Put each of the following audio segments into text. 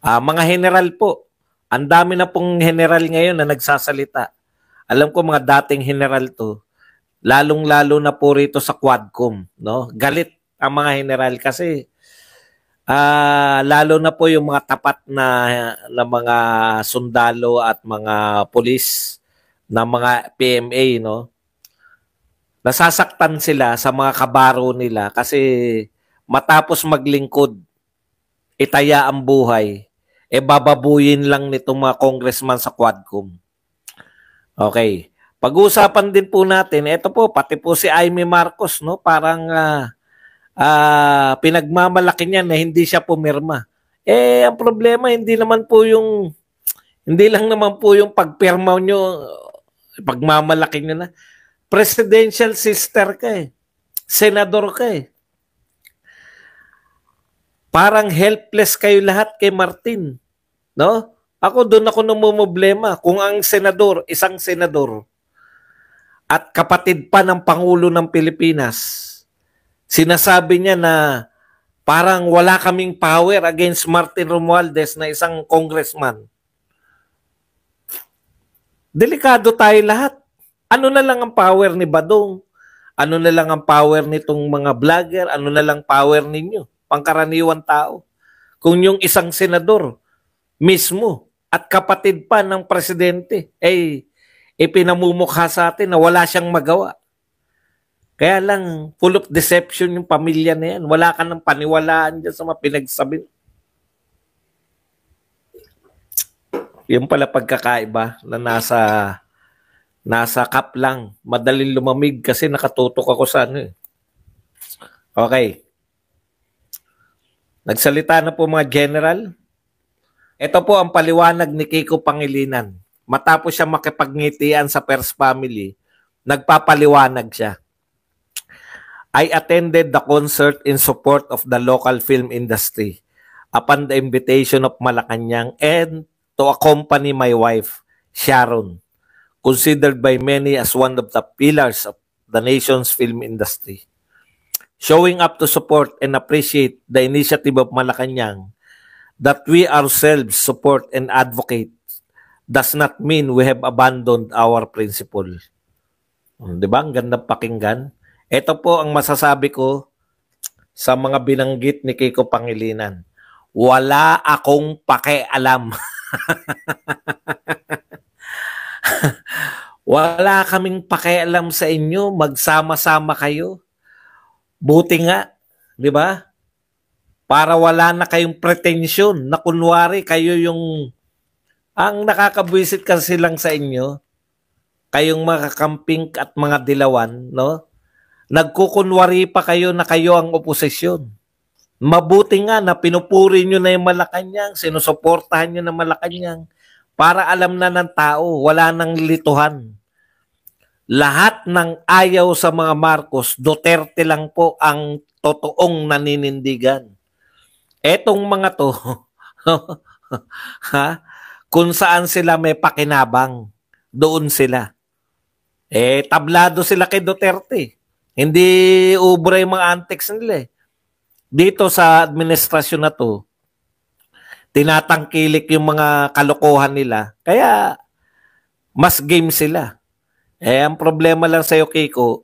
Mga general po, ang dami na pong general ngayon na nagsasalita. Alam ko mga dating general to, lalong-lalo na po rito sa Quadcom, no? Galit ang mga general kasi lalo na po yung mga tapat na mga sundalo at mga pulis na mga PMA, no? Nasasaktan sila sa mga kabaro nila kasi matapos maglingkod, itaya ang buhay, bababuyin lang nitong mga congressman sa Quadcom. Okay. Pag-uusapan din po natin, ito po, pati po si Amy Marcos, no? Parang pinagmamalaki niya na hindi siya pumirma. Ang problema, hindi lang naman po yung pagpirma nyo, pagmamalaki nyo na. Presidential sister ka eh. Senador ka eh. Parang helpless kayo lahat kay Martin. No? Doon ako namumblema. Kung ang senador, isang senador, at kapatid pa ng Pangulo ng Pilipinas, sinasabi niya na parang wala kaming power against Martin Romualdez na isang congressman. Delikado tayo lahat. Ano na lang ang power ni Badong? Ano na lang ang power nitong mga vlogger? Ano na lang power ninyo? Pangkaraniwan tao. Kung yung isang senador mismo at kapatid pa ng presidente pinamumukha sa atin na wala siyang magawa. Kaya lang, full of deception yung pamilya na yan. Wala ka ng paniwalaan dyan sa mga pinagsabi. Yung pala pagkakaiba na nasa cup lang. Madaling lumamig kasi nakatutok ako sa ano eh. Okay. Nagsalita na po mga general. Ito po ang paliwanag ni Kiko Pangilinan. Matapos siya makipagngitian sa First Family, nagpapaliwanag siya. I attended the concert in support of the local film industry upon the invitation of Malacanang and to accompany my wife, Sharon, considered by many as one of the pillars of the nation's film industry. Showing up to support and appreciate the initiative of Malacanang that we ourselves support and advocate does not mean we have abandoned our principle. Diba? Ang gandang pakinggan. Ito po ang masasabi ko sa mga binanggit ni Kiko Pangilinan. Wala akong pakialam. Wala kaming pakialam sa inyo. Magsama-sama kayo. Buti nga, di ba? Para wala na kayong pretensyon na kunwari kayo yung ang nakakabwisit kasi lang sa inyo, kayong mga kakamping at mga dilawan, no? Nagkukunwari pa kayo na kayo ang oposisyon. Mabuti nga na pinupuri nyo na yung Malacanang, sinusuportahan nyo na Malacanang para alam na ng tao, wala nang lituhan. Lahat ng ayaw sa mga Marcos, Duterte lang po ang totoong naninindigan. Etong mga to, kung saan sila may pakinabang, doon sila. Tablado sila kay Duterte. Hindi ubra yung mga antics nila eh. Dito sa administrasyon na to, tinatangkilik yung mga kalokohan nila. Kaya, mas game sila. Ang problema lang sa'yo, Kiko,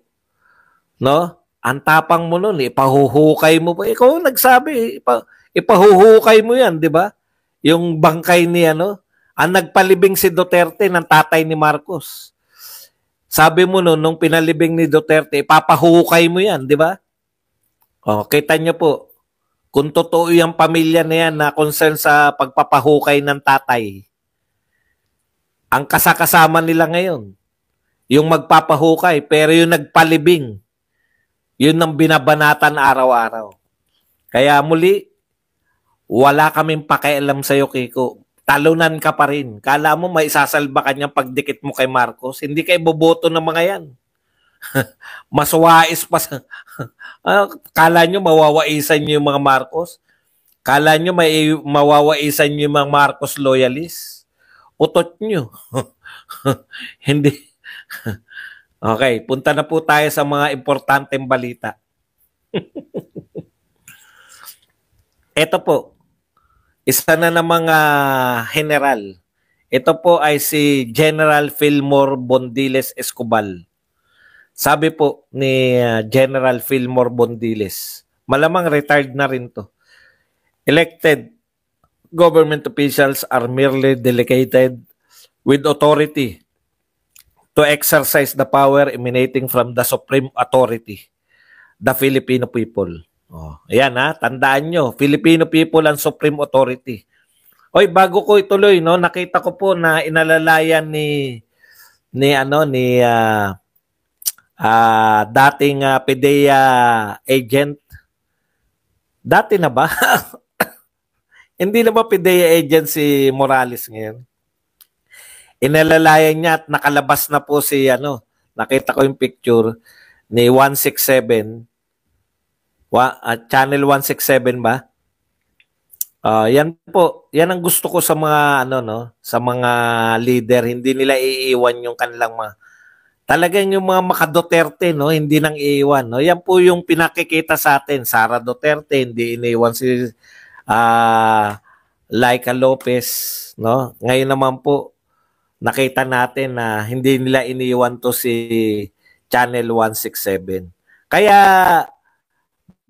no? Ang tapang mo nun, ipahuhukay mo pa. Ikaw nagsabi, ipahuhukay mo yan, di ba? Yung bangkay niya, no? Ang nagpalibing si Duterte ng tatay ni Marcos. Sabi mo no, nung pinalibing ni Duterte, ipapahukay mo yan, di ba? Kita niyo po, kung totoo yung pamilya na yan na concern sa pagpapahukay ng tatay, ang kasakasama nila ngayon, yung magpapahukay, pero yung nagpalibing, yun ang binabanatan araw-araw. Kaya muli, wala kaming pakialam sa'yo, Kiko. Talunan ka pa rin. Kala mo may isasalba ka niyang pagdikit mo kay Marcos. Hindi kayo boboto ng mga yan. Mas wais pa sa... Kala nyo mawawaisan nyo yung mga Marcos? Kala nyo may mawawaisan nyo yung mga Marcos loyalists? Utot nyo. Hindi. Okay, punta na po tayo sa mga importanteng balita. Ito po. isa na ng mga general. Ito po ay si General Fillmore Bondiles Escobal. Sabi po ni General Fillmore Bondiles, malamang retired na rin to. Elected government officials are merely delegated with authority to exercise the power emanating from the supreme authority, the Filipino people. Oh, ayan ha, tandaan nyo, Filipino people ang supreme authority. Oy, bago ko ituloy, no, nakita ko po na inalalayan ni dating PDEA agent. Dati na ba? Hindi na ba PDEA agent si Morales ngayon? Inalalayan niya at nakalabas na po si nakita ko yung picture ni 167 channel 167 ba? Yan po, yan ang gusto ko sa mga sa mga leader, hindi nila iiwan yung kanilang talagang yung mga maka-Duterte, no, hindi nang iiwan, no. Yan po yung pinakikita sa atin. Sara Duterte hindi iniwan si Laika Lopez, no. Ngayon naman po nakita natin na hindi nila iniwan to si Channel 167. Kaya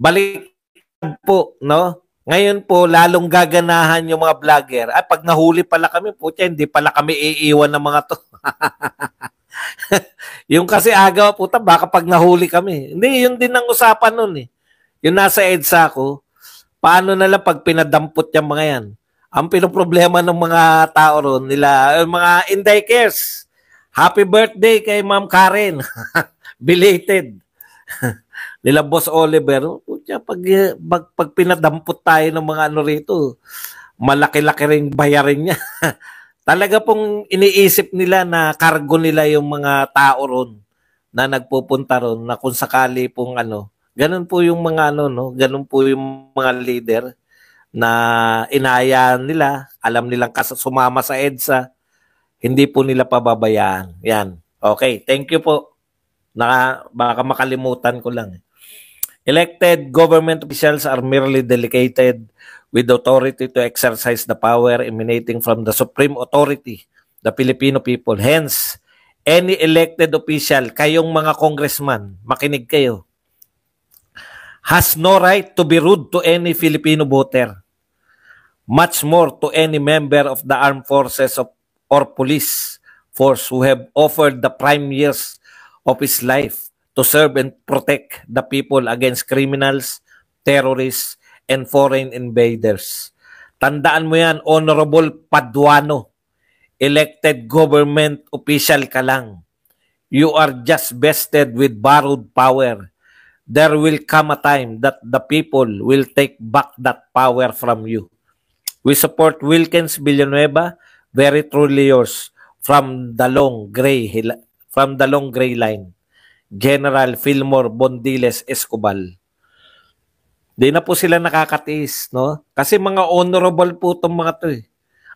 balik po, no. Ngayon po, lalong gaganahan yung mga vlogger. At pag nahuli pala kami, pucha, hindi pala kami iiwan ng mga to. Yung kasi agaw, puta, baka pag nahuli kami. Hindi, yun din ang usapan nun eh. Yung nasa EDSA ko, paano na lang pag pinadampot yung mga yan? Ang pinoproblema ng mga tao ron, nila, mga Inday Cares. Happy birthday kay Ma'am Karen. Belated. Nila Boss Oliver, pag pinadampot tayo ng mga rito, malaki-laki ring bayarin niya. Talaga pong iniisip nila na cargo nila yung mga tao ron na nagpupunta ron na kung sakali pong ganun po yung mga ganun po yung mga leader na inayaan nila, alam nilang sumama sa EDSA, hindi po nila pababayaan. Yan. Okay, thank you po. Baka makalimutan ko lang. Elected government officials are merely delegated with authority to exercise the power emanating from the supreme authority, the Filipino people. Hence, any elected official, kayong mga congressman, makinig kayo, has no right to be rude to any Filipino voter, much more to any member of the armed forces or police force who have offered the prime years of his life to serve and protect the people against criminals, terrorists, and foreign invaders. Tandaan mo yan, Honorable Paduano, elected government official ka lang. You are just vested with borrowed power. There will come a time that the people will take back that power from you. We support Wilkins Villanueva, very truly yours, from the long gray line. General Fillmore Bondiles Escobal. Di na po sila nakakatiis, no? Kasi mga honorable po itong mga to eh.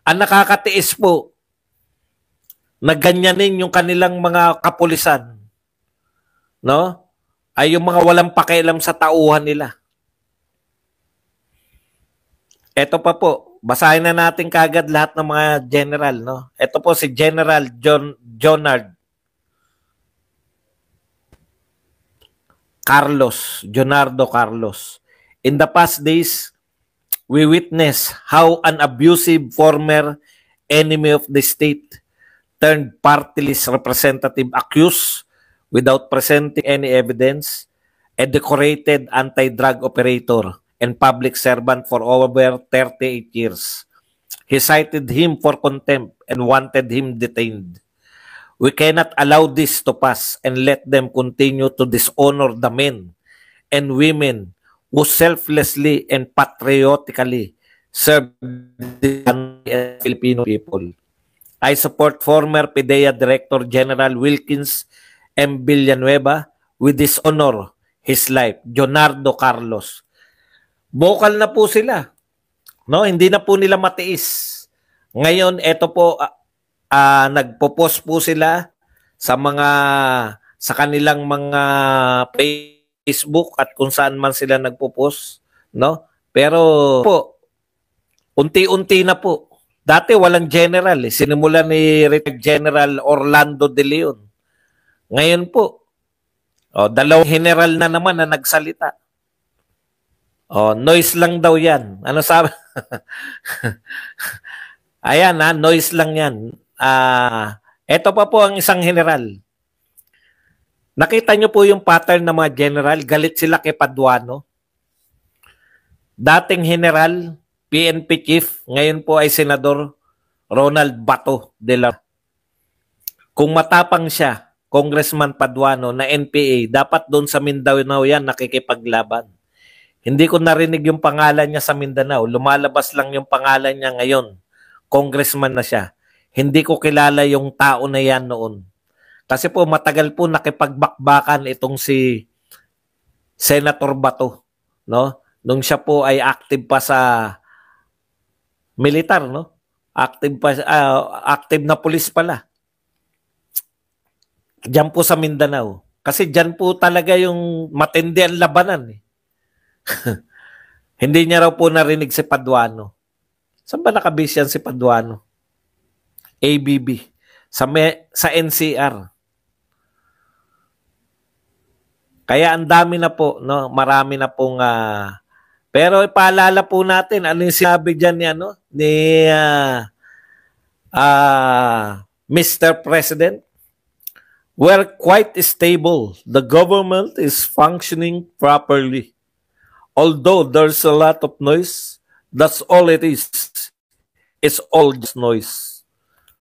Ang nakakatiis po, na ganyanin yung kanilang mga kapulisan, no? Ay yung mga walang pakialam sa tauhan nila. Ito pa po, basahin na natin kagad lahat ng mga general, no? Ito po si General Jonardo Carlos. In the past days, we witnessed how an abusive former enemy of the state turned party list representative accused without presenting any evidence, a decorated anti-drug operator and public servant for over 38 years. He cited him for contempt and wanted him detained. We cannot allow this to pass and let them continue to dishonor the men and women who selflessly and patriotically serve the Filipino people. I support former PDEA Director General Wilkins M. Villanueva with dishonor his life, Jonardo Carlos. Vocal na po sila. No, hindi na po nila matiis. Ngayon, eto po, nagpo-post po sila sa kanilang mga Facebook at kung saan man sila nagpo-post, no? Pero po, Unti-unti na po. Dati walang general eh. Sinimula ni retired General Orlando De Leon. Ngayon po, dalawang general na naman na nagsalita. Noise lang daw yan. Ano sabi? Ayan noise lang yan. Ito pa po ang isang general. Nakita nyo po yung pattern ng mga general. Galit sila kay Paduano. Dating general, PNP chief, ngayon po ay Senador Ronald Bato de la. Kung matapang siya, Congressman Paduano na NPA, dapat doon sa Mindanao yan nakikipaglaban. Hindi ko narinig yung pangalan niya sa Mindanao. Lumalabas lang yung pangalan niya ngayon. Congressman na siya. Hindi ko kilala yung tao na yan noon. Kasi po matagal po nakipagbakbakan itong si Senator Bato, no? Nung siya po ay active pa sa militar, no? Active na pulis pala. Diyan po sa Mindanao. Kasi diyan po talaga yung matindi ang labanan eh. Hindi niya raw po narinig si Paduano. Saan ba nakabase yan si Paduano? ABB. Sa NCR. Kaya ang dami na po, no? Marami na pong pero ipaalala po natin ano yung sinabi diyan ni Mr. President. We're quite stable. The government is functioning properly. Although there's a lot of noise, that's all it is. It's all just noise.